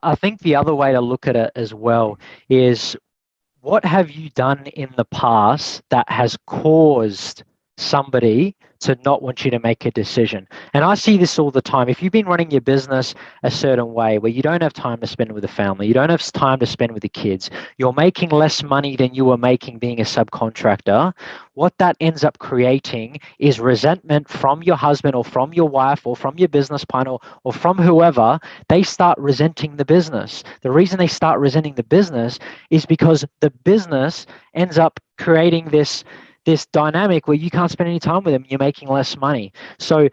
I think the other way to look at it as well is, what have you done in the past that has caused somebody to not want you to make a decision? And I see this all the time. If you've been running your business a certain way where you don't have time to spend with the family, you don't have time to spend with the kids, you're making less money than you were making being a subcontractor, what that ends up creating is resentment from your husband or from your wife or from your business partner or from whoever. They start resenting the business. The reason they start resenting the business is because the business ends up creating this dynamic where you can't spend any time with them. You're making less money. So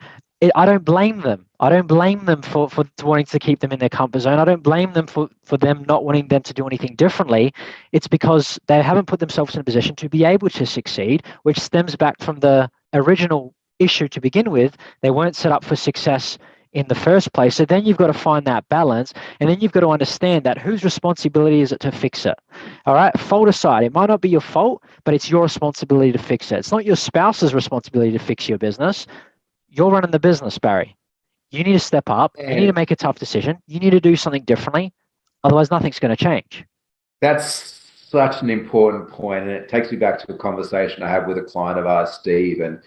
I don't blame them. I don't blame them for wanting to keep them in their comfort zone. I don't blame them for them not wanting them to do anything differently. It's because they haven't put themselves in a position to be able to succeed, which stems back from the original issue to begin with. They weren't set up for success in the first place. So then you've got to find that balance, and then you've got to understand that whose responsibility is it to fix it? All right, fault aside, it might not be your fault, but it's your responsibility to fix it. It's not your spouse's responsibility to fix your business. You're running the business, Barry. You need to step up. You need to make a tough decision. You need to do something differently. Otherwise, nothing's going to change. That's such an important point, and it takes me back to a conversation I had with a client of ours, Steve, and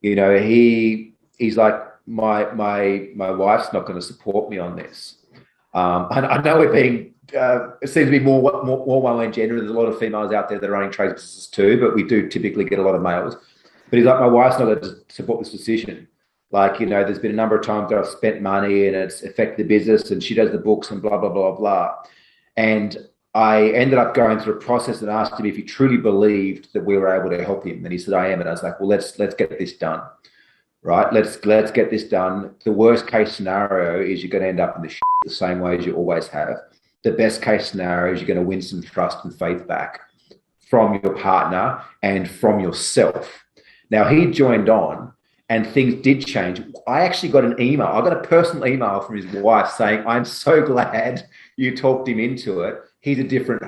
he's like, my wife's not going to support me on this. And I know we're being it seems to be more one-way gender. There's a lot of females out there that are running trade businesses too, but we do typically get a lot of males. But he's like, my wife's not going to support this decision. Like, there's been a number of times that I've spent money and it's affected the business, and she does the books and blah, blah, blah, blah. And I ended up going through a process and asked him if he truly believed that we were able to help him. And he said, I am. And I was like, well, let's get this done. Right? Let's get this done. The worst case scenario is you're going to end up in the same way as you always have. The best case scenario is you're going to win some trust and faith back from your partner and from yourself. Now, he joined on and things did change. I actually got an email. I got a personal email from his wife saying, I'm so glad you talked him into it. He's a different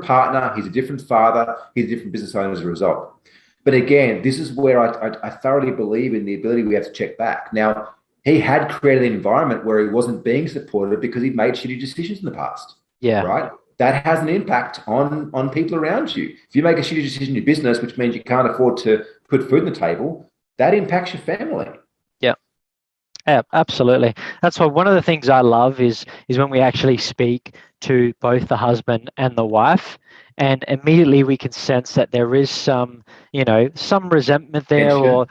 partner. He's a different father. He's a different business owner as a result. But again, this is where I thoroughly believe in the ability we have to check back. Now, he had created an environment where he wasn't being supported because he'd made shitty decisions in the past. Yeah. Right? That has an impact on people around you. If you make a shitty decision in your business, which means you can't afford to put food on the table, that impacts your family. Yeah, absolutely. That's why one of the things I love is when we actually speak to both the husband and the wife, and immediately we can sense that there is some resentment there, Tension. or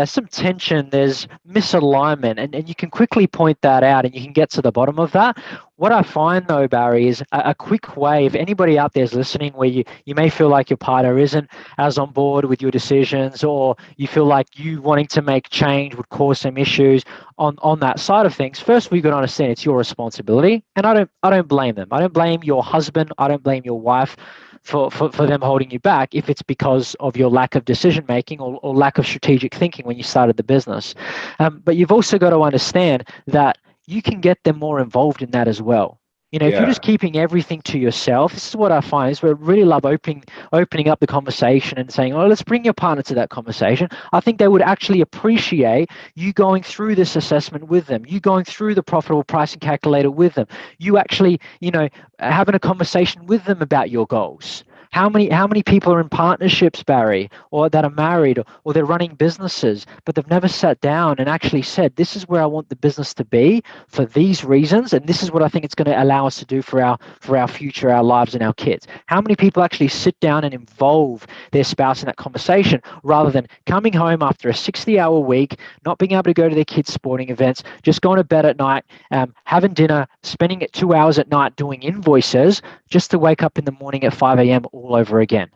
some tension. There's misalignment, and you can quickly point that out, and you can get to the bottom of that. What I find though, Barry, is a quick way, if anybody out there is listening where you may feel like your partner isn't as on board with your decisions, or you feel like you wanting to make change would cause some issues on that side of things. First, we've got to understand it's your responsibility, and I don't blame them. I don't blame your husband. I don't blame your wife for them holding you back if it's because of your lack of decision making or lack of strategic thinking when you started the business. But you've also got to understand that you can get them more involved in that as well. If you're just keeping everything to yourself, this is what I find is we really love opening up the conversation and saying, oh, let's bring your partner to that conversation. I think they would actually appreciate you going through this assessment with them, you going through the profitable pricing calculator with them, you actually, having a conversation with them about your goals. How many people are in partnerships, Barry, or that are married, or they're running businesses, but they've never sat down and actually said, this is where I want the business to be for these reasons, and this is what I think it's going to allow us to do for our future, our lives, and our kids. How many people actually sit down and involve their spouse in that conversation, rather than coming home after a 60-hour week, not being able to go to their kids' sporting events, just going to bed at night, having dinner, spending 2 hours at night doing invoices, just to wake up in the morning at 5 a.m. all over again.